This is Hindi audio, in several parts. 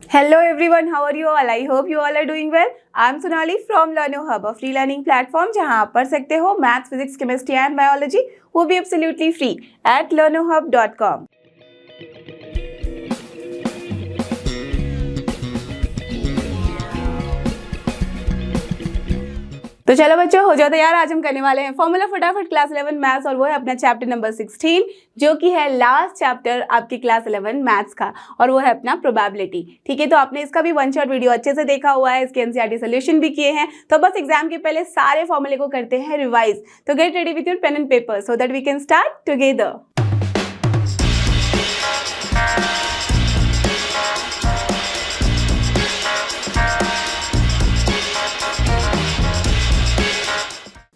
Hello everyone, how are you all? I hope you all are doing well. I'm Sonali from Learno Hub, a free learning platform जहां आप पढ़ सकते हो maths, physics, chemistry and biology, वो भी एब्सोल्युटली फ्री at learnohub.com। तो चलो बच्चों, हो जाओ तैयार। आज हम करने वाले हैं फॉर्मूला फटाफट क्लास 11 मैथ्स, और वो है अपना चैप्टर नंबर 16, जो कि है लास्ट चैप्टर आपकी क्लास 11 मैथ्स का, और वो है अपना प्रोबेबिलिटी। ठीक है, तो आपने इसका भी वन शॉट वीडियो अच्छे से देखा हुआ है, इसके एनसीईआरटी सोल्यूशन भी किए हैं। तो बस एग्जाम के पहले सारे फॉर्मूले को करते हैं रिवाइज। तो get ready with your pen and paper so that we can start together.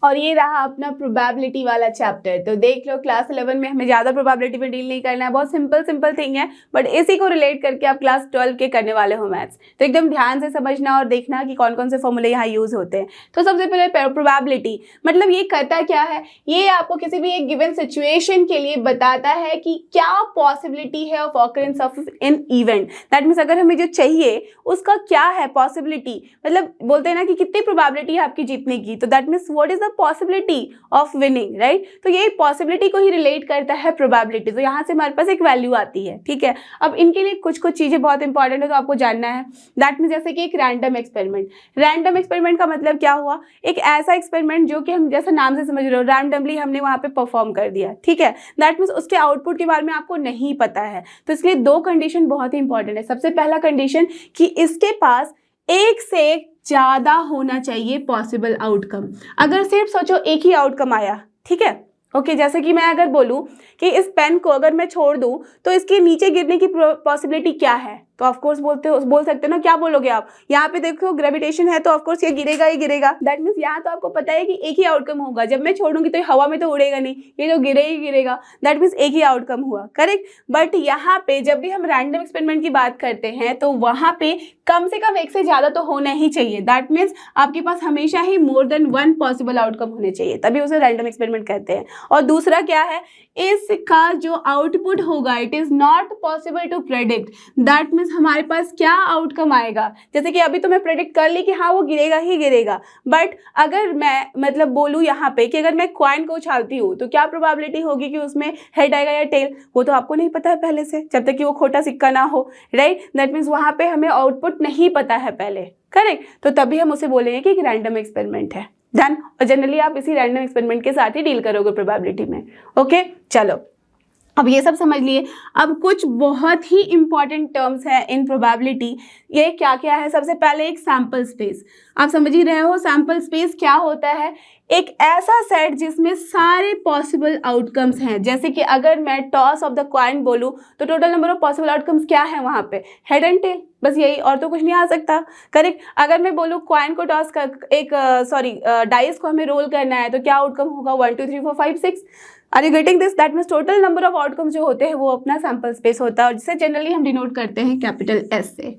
और ये रहा अपना प्रोबेबिलिटी वाला चैप्टर। तो देख लो, क्लास 11 में हमें ज़्यादा प्रोबेबिलिटी में डील नहीं करना है, बहुत सिंपल थिंग है, बट इसी को रिलेट करके आप क्लास 12 के करने वाले हो मैथ्स। तो एकदम ध्यान से समझना और देखना कि कौन कौन से फॉर्मूले यहाँ यूज होते हैं। तो सबसे पहले प्रोबेबिलिटी मतलब ये करता क्या है, ये आपको किसी भी एक गिवन सिचुएशन के लिए बताता है कि क्या पॉसिबिलिटी है of occurrence of an event. That means अगर हमें जो चाहिए उसका क्या है पॉसिबिलिटी, मतलब बोलते हैं ना कि कितनी प्रोबेबिलिटी है आपकी जीतने की। तो that means what is the possibility of winning, right. तो ये पॉसिबिलिटी को ही रिलेट करता है प्रोबेबिलिटी। तो यहाँ से हमारे पास एक वैल्यू आती है, ठीक है। अब इनके लिए कुछ चीजें बहुत इंपॉर्टेंट है, तो आपको जानना है। दैट मीन्स जैसे कि एक रैंडम एक्सपेरिमेंट। रैंडम एक्सपेरिमेंट का मतलब क्या हुआ, एक ऐसा एक्सपेरिमेंट जो कि हम जैसे नाम से समझ रहे हो, रैंडमली हमने वहां पे परफॉर्म कर दिया, ठीक है। दैट मीन्स उसके आउटपुट के बारे में आपको नहीं पता है। तो इसलिए दो कंडीशन बहुत ही इंपॉर्टेंट है। सबसे पहला कंडीशन कि इसके पास एक से एक ज्यादा होना चाहिए पॉसिबल आउटकम। अगर सिर्फ सोचो एक ही आउटकम आया, ठीक है, ओके। जैसे कि मैं अगर बोलूं कि इस पेन को अगर मैं छोड़ दूं तो इसके नीचे गिरने की पॉसिबिलिटी क्या है, तो ऑफ कोर्स बोल सकते हो ना, क्या बोलोगे आप। यहाँ पे देखो ग्रेविटेशन है, तो ऑफ कोर्स ये गिरेगा ही गिरेगा। दैट मीन्स यहाँ तो आपको पता है कि एक ही आउटकम होगा। जब मैं छोड़ूंगी तो हवा में तो उड़ेगा नहीं, ये तो गिरे ही गिरेगा। दैट मीन्स एक ही आउटकम हुआ, करेक्ट। बट यहाँ पे जब भी हम रैंडम एक्सपेरिमेंट की बात करते हैं तो वहाँ पे कम से कम एक से ज्यादा तो होना ही चाहिए। दैट मीन्स आपके पास हमेशा ही more than one possible outcome होने चाहिए, तभी उसे रैंडम एक्सपेरिमेंट कहते हैं। और दूसरा क्या है, इसका जो आउटपुट होगा it is not possible to predict. That means हमारे पास क्या आउटकम आएगा, जैसे कि अभी तो मैं प्रेडिक्ट कर ली कि हाँ वो गिरेगा ही गिरेगा, बट अगर मैं मतलब बोलूँ यहाँ पे कि अगर मैं कॉइन को उछालती हूँ तो क्या प्रोबेबिलिटी होगी कि उसमें हेड आएगा या टेल, वो तो आपको नहीं पता है पहले से, जब तक कि वो खोटा सिक्का ना हो, राइट। दैट मीन्स वहाँ पे हमें आउटपुट नहीं पता है पहले, करेक्ट। तो तभी हम उसे बोलेंगे कि एक रैंडम एक्सपेरिमेंट है, डन। और जनरली आप इसी रैंडम एक्सपेरिमेंट के साथ ही डील करोगे प्रोबेबिलिटी में, ओके। चलो, अब ये सब समझ लिए। अब कुछ बहुत ही इंपॉर्टेंट टर्म्स हैं इन प्रोबेबिलिटी। ये क्या क्या है, सबसे पहले एक सैम्पल स्पेस। आप समझ ही रहे हो सैम्पल स्पेस क्या होता है, एक ऐसा सेट जिसमें सारे पॉसिबल आउटकम्स हैं। जैसे कि अगर मैं टॉस ऑफ द कॉइन बोलूं तो total number of possible outcomes क्या है वहां पे, हेड एंड टेल, बस यही, और तो कुछ नहीं आ सकता, करेक्ट। अगर मैं बोलूं कॉइन को टॉस कर डाइस को हमें रोल करना है तो क्या आउटकम होगा, 1 2 3 4 5 6। Are you getting this. That means total number of outcomes जो होते हैं वो अपना सैम्पल स्पेस होता है, और जिसे जनरली हम डिनोट करते हैं कैपिटल एस से,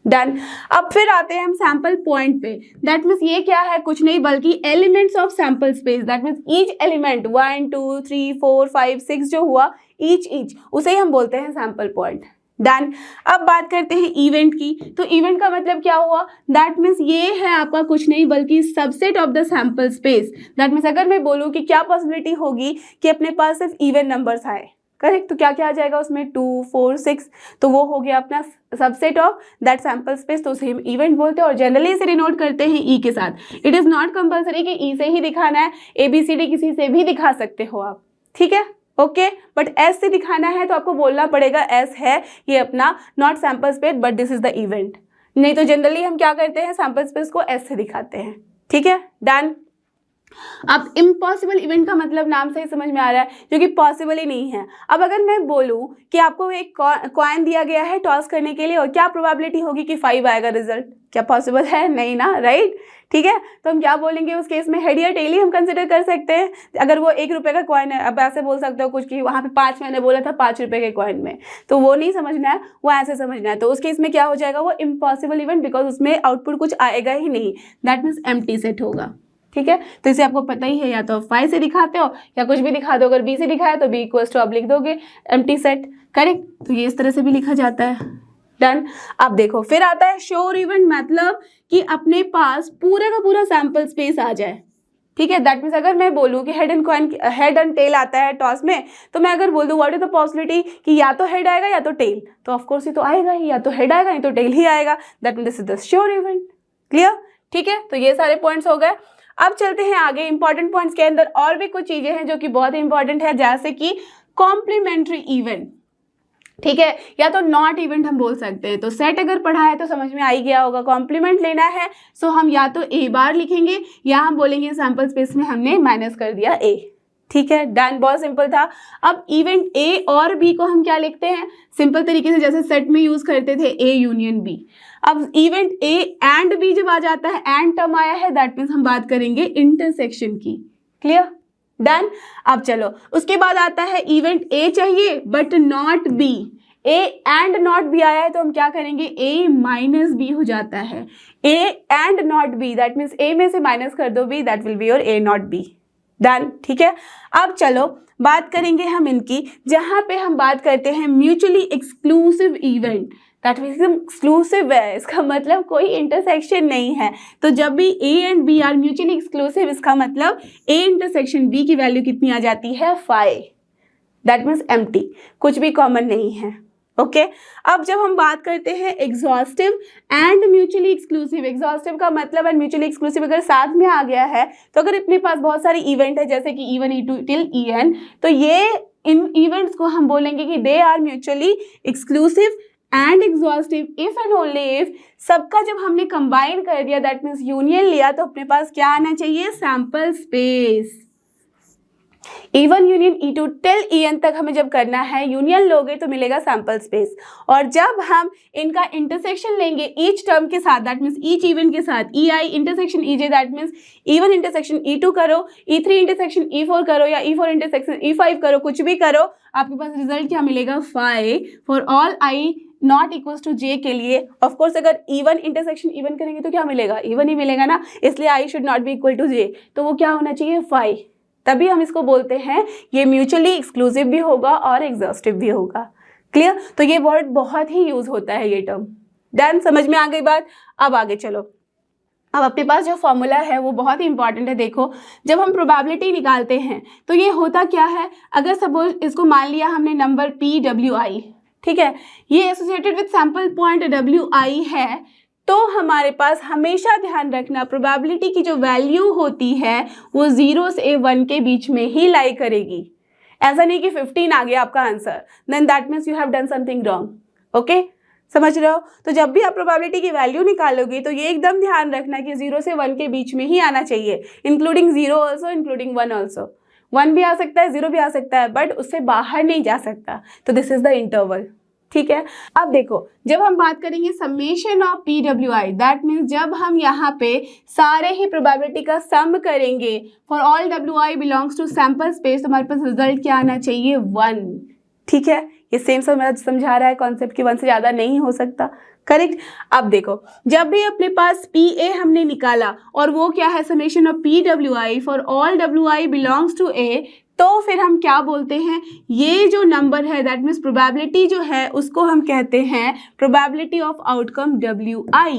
डन। अब फिर आते हैं हम सैम्पल पॉइंट पे। दैट मीन्स ये क्या है, कुछ नहीं बल्कि elements of sample space. That means each element 1 2 3 4 5 6 जो हुआ, ईच उसे ही हम बोलते हैं सैम्पल पॉइंट, डन। अब बात करते हैं इवेंट की। तो इवेंट का मतलब क्या हुआ, दैट मीन्स ये है आपका कुछ नहीं बल्कि subset of the sample space. That means अगर मैं बोलूँ कि क्या पॉसिबिलिटी होगी कि अपने पास सिर्फ इवन नंबर्स आए, करेक्ट, तो क्या क्या आ जाएगा उसमें, 2 4 6, तो वो हो गया अपना subset of that sample space, तो उसे हम इवेंट बोलते हैं। और जनरली इसे डिनोट करते हैं ई के साथ। इट इज नॉट कंपल्सरी कि ई से ही दिखाना है, ABCD किसी से भी दिखा सकते हो आप, ठीक है, ओके। बट एस से दिखाना है तो आपको बोलना पड़ेगा एस है ये अपना not sample space but this is the event. नहीं तो जनरली हम क्या करते हैं, सैम्पल स्पेस को एस से दिखाते हैं, ठीक है, डन। अब इम्पॉसिबल इवेंट का मतलब नाम से ही समझ में आ रहा है, जो कि पॉसिबल ही नहीं है। अब अगर मैं बोलूं कि आपको एक कॉइन दिया गया है टॉस करने के लिए और क्या प्रोबेबिलिटी होगी कि 5 आएगा रिजल्ट, क्या पॉसिबल है, नहीं ना, राइट, ठीक है। तो हम क्या बोलेंगे उस केस में, हेड या टेल ही हम कंसिडर कर सकते हैं। अगर वो 1 रुपये का कॉइन है, अब ऐसे बोल सकते हो कुछ कि वहाँ पे 5 मैंने बोला था 5 रुपये के कॉइन में, तो वो नहीं समझना है, वो ऐसे समझना है। तो उस केस में क्या हो जाएगा, वो इम्पॉसिबल इवेंट, बिकॉज उसमें आउटपुट कुछ आएगा ही नहीं, दैट मीन्स एम्प्टी सेट होगा, ठीक है। तो इसे आपको पता ही है, या तो 5 से दिखाते हो या कुछ भी दिखा दो। अगर B से दिखाया तो B इक्वल्स टू आप लिख दोगे एम्प्टी सेट, करेक्ट। तो ये इस तरह से भी लिखा जाता है, डन। अब देखो फिर आता है श्योर इवेंट, मतलब कि अपने पास पूरा का पूरा सैंपल स्पेस आ जाए। ठीक है, दैट मीन्स अगर मैं बोलूँ कि हेड एंड टेल आता है टॉस में, तो मैं अगर बोल दूँ व्हाट इज द पॉसिबिलिटी कि या तो हेड आएगा या तो टेल, तो ऑफकोर्स ये तो आएगा ही, या तो हेड आएगा या तो टेल ही आएगा। That mean this is the sure event. Clear? ठीक है, तो ये सारे पॉइंट्स हो गए। अब चलते हैं आगे। इंपॉर्टेंट पॉइंट्स के अंदर और भी कुछ चीजें हैं जो कि बहुत इंपॉर्टेंट है, जैसे कि कॉम्प्लीमेंट्री इवेंट। ठीक है, या तो नॉट इवेंट हम बोल सकते हैं। तो सेट अगर पढ़ा है तो समझ में आ ही गया होगा, कॉम्प्लीमेंट लेना है सो हम या तो ए बार लिखेंगे या हम बोलेंगे सैंपल स्पेस में हमने माइनस कर दिया ए। ठीक है, डन, बहुत सिंपल था। अब इवेंट ए और बी को हम क्या लिखते हैं, सिंपल तरीके से जैसे सेट में यूज करते थे ए यूनियन बी। अब इवेंट ए एंड बी जब आ जाता है, एंड टर्म आया है, दैट मीन्स हम बात करेंगे इंटरसेक्शन की। क्लियर? डन। अब चलो उसके बाद आता है इवेंट ए चाहिए but not be. A and not B आया है तो हम क्या करेंगे, ए माइनस बी हो जाता है। A and not B, that means A में से माइनस कर दो B, that will be your A not B. Done. ठीक है, अब चलो बात करेंगे हम इनकी, जहां पे हम बात करते हैं mutually exclusive event. That means exclusive है, इसका मतलब कोई इंटरसेक्शन नहीं है। तो जब भी A and B are mutually exclusive, इसका मतलब ए इंटरसेक्शन बी की वैल्यू कितनी आ जाती है, 5। दैट मीन्स एम्प्टी, कुछ भी कॉमन नहीं है। ओके अब जब हम बात करते हैं exhaustive and mutually exclusive, exhaustive का मतलब एंड म्यूचुअली एक्सक्लूसिव अगर साथ में आ गया है, तो अगर अपने पास बहुत सारी इवेंट है जैसे कि E1 E2 टिल En, तो ये इन इवेंट्स को हम बोलेंगे कि they are mutually exclusive and exhaustive if and only if. सबका जब हमने कंबाइन कर दिया, दैट मीन्स यूनियन लिया, तो अपने पास क्या आना चाहिए, sample space. E1 union E2 till En तक हमें जब करना है, यूनियन लोगे तो मिलेगा सैंपल स्पेस। और जब हम इनका इंटरसेक्शन लेंगे ईच टर्म के साथ, दैट मीन्स ईच इवेंट के साथ, EI intersection EJ, that means E1 intersection E2 करो, E3 इंटरसेक्शन E4 करो या E4 इंटरसेक्शन E5 करो, कुछ भी करो, आपके पास रिजल्ट क्या मिलेगा, 5 for all I not equals to j के लिए। ऑफकोर्स अगर E1 इंटरसेक्शन E1 करेंगे तो क्या मिलेगा, E1 ही मिलेगा ना, इसलिए I should not be equal to j, तो वो क्या होना चाहिए, 5। तभी हम इसको बोलते हैं ये म्यूचुअली एक्सक्लूसिव भी होगा और एग्जॉस्टिव भी होगा। क्लियर? तो ये वर्ड बहुत ही यूज होता है ये टर्म। डन, समझ में आ गई बात? अब आगे चलो। अब अपने पास जो फॉर्मूला है वो बहुत ही इंपॉर्टेंट है। देखो जब हम प्रोबेबिलिटी निकालते हैं तो ये होता क्या है, अगर सपोज इसको मान लिया हमने नंबर PWI, ठीक है, ये associated with sample point WI है, तो हमारे पास हमेशा ध्यान रखना प्रोबेबिलिटी की जो वैल्यू होती है वो 0 से 1 के बीच में ही लाई करेगी। ऐसा नहीं कि 15 आ गया आपका answer, then that means you have done something wrong. Okay, समझ रहे हो? तो जब भी आप प्रोबेबिलिटी की वैल्यू निकालोगे तो ये एकदम ध्यान रखना कि 0 से 1 के बीच में ही आना चाहिए, इंक्लूडिंग 0 ऑल्सो, इंक्लूडिंग 1 ऑल्सो। 1 भी आ सकता है, 0 भी आ सकता है, बट उससे बाहर नहीं जा सकता। तो दिस इज द इंटरवल। ठीक है, अब देखो जब हम बात करेंगे summation of PWI, that means जब हम यहाँ पे सारे ही प्रोबेबिलिटी का सम करेंगे for all WI belongs to sample space, तो हमारे पास रिजल्ट क्या आना चाहिए, 1। ठीक है, ये सेम समझा रहा है कॉन्सेप्ट कि 1 से ज़्यादा नहीं हो सकता। करेक्ट? अब देखो जब भी अपने पास PA हमने निकाला और वो क्या है, summation of PWI for all WI belongs to A, तो फिर हम क्या बोलते हैं, ये जो नंबर है दैट मीन्स प्रोबेबिलिटी जो है उसको हम कहते हैं probability of outcome WI।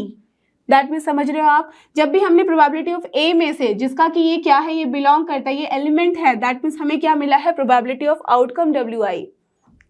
That means समझ रहे हो आप, जब भी हमने प्रोबेबिलिटी ऑफ A में से, जिसका कि ये क्या है, ये बिलोंग करता है, ये एलिमेंट है, दैट मीन्स हमें क्या मिला है, probability of outcome WI।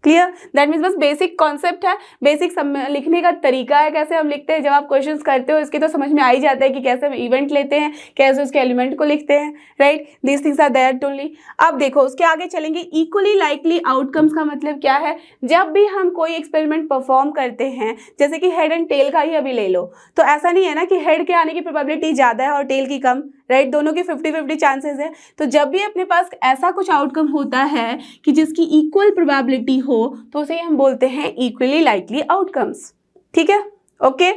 Clear? That means बस बेसिक कॉन्सेप्ट है, बेसिक लिखने का तरीका है, कैसे हम लिखते हैं। जब आप क्वेश्चंस करते हो इसके तो समझ में आ ही जाता है कि कैसे हम इवेंट लेते हैं, कैसे उसके एलिमेंट को लिखते हैं, right? These things are that only. अब देखो उसके आगे चलेंगे। इक्वली लाइकली आउटकम्स का मतलब क्या है, जब भी हम कोई एक्सपेरिमेंट परफॉर्म करते हैं, जैसे कि हेड एंड टेल का ही अभी ले लो, तो ऐसा नहीं है ना कि हेड के आने की प्रोबेबिलिटी ज़्यादा है और टेल की कम, राइट? दोनों के 50-50 चांसेस है। तो जब भी अपने पास ऐसा कुछ आउटकम होता है कि जिसकी इक्वल प्रोबेबिलिटी हो, तो उसे हम बोलते हैं इक्वली लाइकली आउटकम्स। ठीक है? ओके।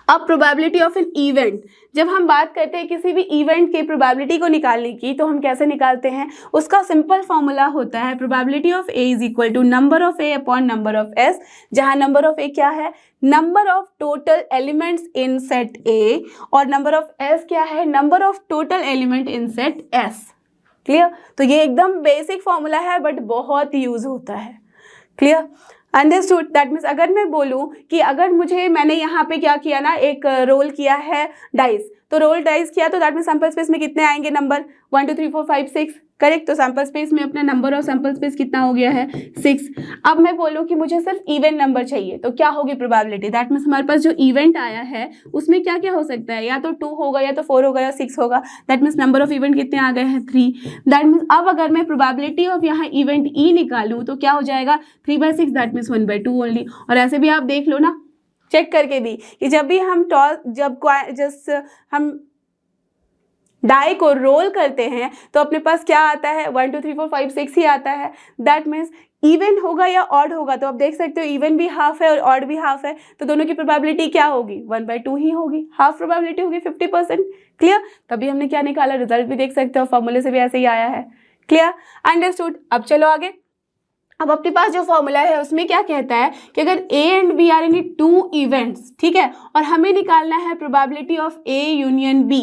अब प्रोबेबिलिटी ऑफ एन इवेंट, जब हम बात करते हैं किसी भी इवेंट के प्रोबेबिलिटी को निकालने की, तो हम कैसे निकालते हैं, उसका सिंपल फॉर्मूला होता है probability of A is equal to number of A upon number of S, जहां नंबर ऑफ ए क्या है, number of total elements in set A, और नंबर ऑफ एस क्या है, number of total element in set S. Clear? तो ये एकदम बेसिक फॉर्मूला है बट बहुत यूज होता है। क्लियर? अंडरस्टूड। दैट मीन्स अगर मैं बोलूँ कि अगर मैंने यहाँ पे क्या किया ना, एक रोल किया है डाइस, तो रोल डाइस किया तो दैट मीन्स सैंपल स्पेस में कितने आएंगे नंबर, 1 2 3 4 5 6, करेक्ट। तो सैंपल स्पेस में अपना नंबर ऑफ सैंपल स्पेस कितना हो गया है, 6। अब मैं बोलूँ कि मुझे सिर्फ इवन नंबर चाहिए, तो क्या होगी प्रोबेबिलिटी, दैट मीन्स हमारे पास जो इवेंट आया है उसमें क्या क्या हो सकता है, या तो 2 होगा, या तो 4 होगा, या 6 होगा। That means number of event कितने आ गए हैं, 3। दैट मीन्स अब अगर मैं प्रोबेबिलिटी ऑफ यहाँ इवेंट ई निकालूँ तो क्या हो जाएगा, 3/6, दैट मीन्स 1/2 ओनली। और ऐसे भी आप देख लो ना, चेक करके भी, कि जब भी हम हम डाई को रोल करते हैं तो अपने पास क्या आता है, 1 2 3 4 5 6 ही आता है। दैट मीन्स इवन होगा या ऑड होगा, तो आप देख सकते हो इवन भी हाफ है और ऑड भी हाफ है, तो दोनों की प्रोबेबिलिटी क्या होगी, 1/2 ही होगी, हाफ प्रोबेबिलिटी होगी, 50%। क्लियर। तभी हमने क्या निकाला, रिजल्ट भी देख सकते हो, फॉर्मूले से भी ऐसे ही आया है। Clear, understood. अब चलो आगे। अब अपने पास जो फॉर्मूला है उसमें क्या कहता है कि अगर A and B are any 2 events, ठीक है, और हमें निकालना है probability of A union B,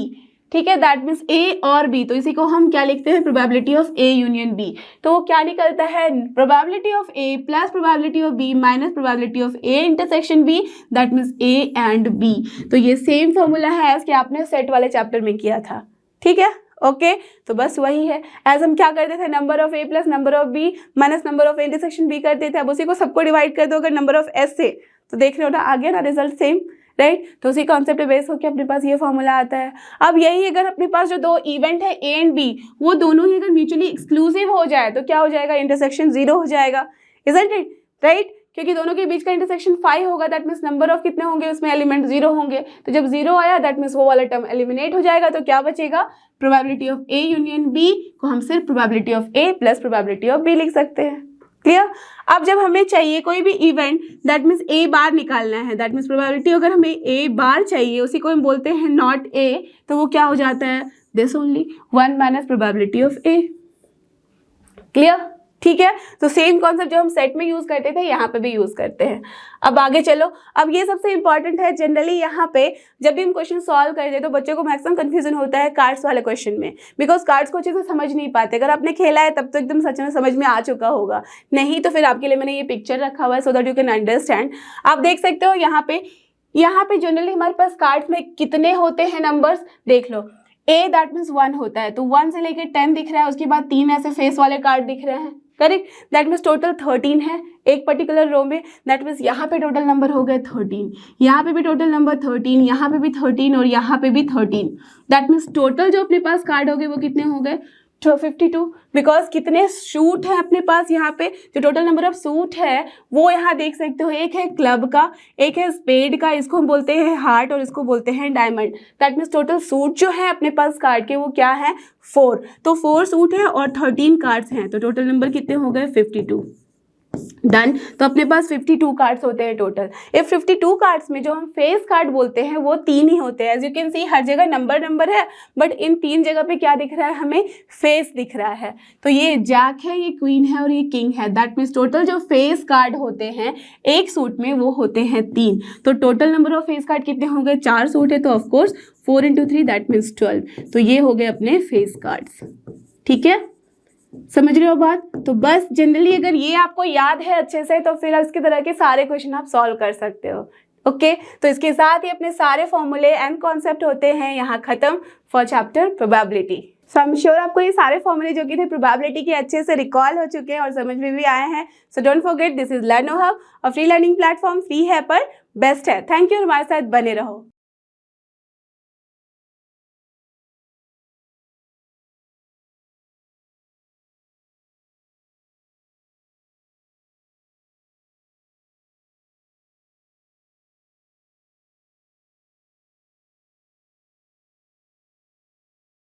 ठीक है, दैट मीन्स ए और बी, तो इसी को हम क्या लिखते हैं, probability of A union B. तो वो क्या निकलता है, probability of A plus probability of B minus probability of A intersection B, that means A and B. तो ये सेम फॉर्मूला है एज कि आपने सेट वाले चैप्टर में किया था, ठीक है, ओके। तो बस वही है, एज हम क्या करते थे, number of A plus number of B minus number of A intersection B करते थे। अब उसी को सबको डिवाइड कर दो अगर नंबर ऑफ एस से, तो देख रहे हो ना, आ गया ना रिजल्ट सेम, राइट। तो उसी कॉन्सेप्ट पे बेस होकर अपने पास ये फॉर्मूला आता है। अब यही अगर अपने पास जो 2 इवेंट है ए एंड बी, वो दोनों ही अगर म्यूचुअली एक्सक्लूसिव हो जाए तो क्या हो जाएगा, इंटरसेक्शन 0 हो जाएगा, इजंट इट, राइट। क्योंकि दोनों के बीच का इंटरसेक्शन 5 होगा, दैट मीन्स नंबर ऑफ कितने होंगे उसमें, एलिमेंट 0 होंगे। तो जब 0 आया दैट मीन्स वो वाला टर्म एलिमिनेट हो जाएगा, तो क्या बचेगा, probability of A union B को हम सिर्फ probability of A plus probability of B लिख सकते हैं। क्लियर। अब जब हमें चाहिए कोई भी इवेंट, दैट मीन्स ए बार निकालना है, दैट मीन्स प्रोबेबिलिटी अगर हमें ए बार चाहिए, उसी को हम बोलते हैं नॉट ए, तो वो क्या हो जाता है, this only 1 minus probability of A. Clear, ठीक है। तो सेम कॉन्सेप्ट जो हम सेट में यूज करते थे यहाँ पे भी यूज करते हैं। अब आगे चलो। अब ये सबसे इंपॉर्टेंट है, जनरली यहाँ पे जब भी हम क्वेश्चन सॉल्व करते हैं तो बच्चों को मैक्सिमम कंफ्यूजन होता है कार्ड्स वाले क्वेश्चन में, बिकॉज कार्ड्स को अच्छे से समझ नहीं पाते। अगर आपने खेला है तब तो एकदम सच में समझ में आ चुका होगा, नहीं तो फिर आपके लिए मैंने ये पिक्चर रखा हुआ है so that you can understand. आप देख सकते हो यहाँ पे जनरली हमारे पास कार्ड्स में कितने होते हैं नंबर्स, देख लो। ए दैट मीन्स 1 होता है, तो 1 से लेकर 10 दिख रहा है, उसके बाद 3 ऐसे फेस वाले कार्ड दिख रहे हैं, करेक्ट। दैट मीन्स टोटल 13 है एक पर्टिकुलर रो में। दैट मीन्स यहाँ पे टोटल नंबर हो गए 13, यहाँ पे भी टोटल नंबर 13, यहाँ पे भी 13 और यहाँ पे भी 13। दैट मीन्स टोटल जो अपने पास कार्ड हो गए वो कितने हो गए, 52। बिकॉज कितने सूट हैं अपने पास, यहाँ पे जो टोटल नंबर ऑफ सूट है वो यहाँ देख सकते हो, एक है क्लब का, एक है स्पेड का, इसको हम बोलते हैं हार्ट और इसको बोलते हैं diamond. That means total suit जो है अपने पास कार्ड के वो क्या है, 4। तो 4 सूट है और 13 कार्ड्स हैं, तो टोटल नंबर कितने हो गए, 52। डन। तो अपने पास 52 कार्ड्स होते हैं टोटल। ये 52 कार्ड्स में जो हम फेस कार्ड बोलते हैं वो 3 ही होते हैं। एज यू कैन सी हर जगह नंबर है, बट इन 3 जगह पे क्या दिख रहा है, हमें फेस दिख रहा है। तो ये जैक है, ये क्वीन है और ये किंग है। दैट मीन्स टोटल जो फेस कार्ड होते हैं एक सूट में वो होते हैं 3। तो total number of face card कितने हो गए, 4 सूट है, तो ऑफकोर्स 4 × 3 दैट मीन्स 12। तो ये हो गए अपने फेस कार्ड्स, ठीक है, समझ रहे हो बात। तो बस जनरली अगर ये आपको याद है अच्छे से तो फिर इसके तरह के सारे क्वेश्चन आप सॉल्व कर सकते हो। ओके, तो इसके साथ ही अपने सारे फॉर्मूले एंड कॉन्सेप्ट होते हैं यहाँ खत्म for chapter probability. So I am sure आपको ये सारे फॉर्मूले जो कि थे प्रोबेबिलिटी के अच्छे से रिकॉल हो चुके हैं और समझ में भी आए हैं। So don't forget, this is लर्नो hub, और फ्री लर्निंग प्लेटफॉर्म, फ्री है पर बेस्ट है। थैंक यू, हमारे साथ बने रहो।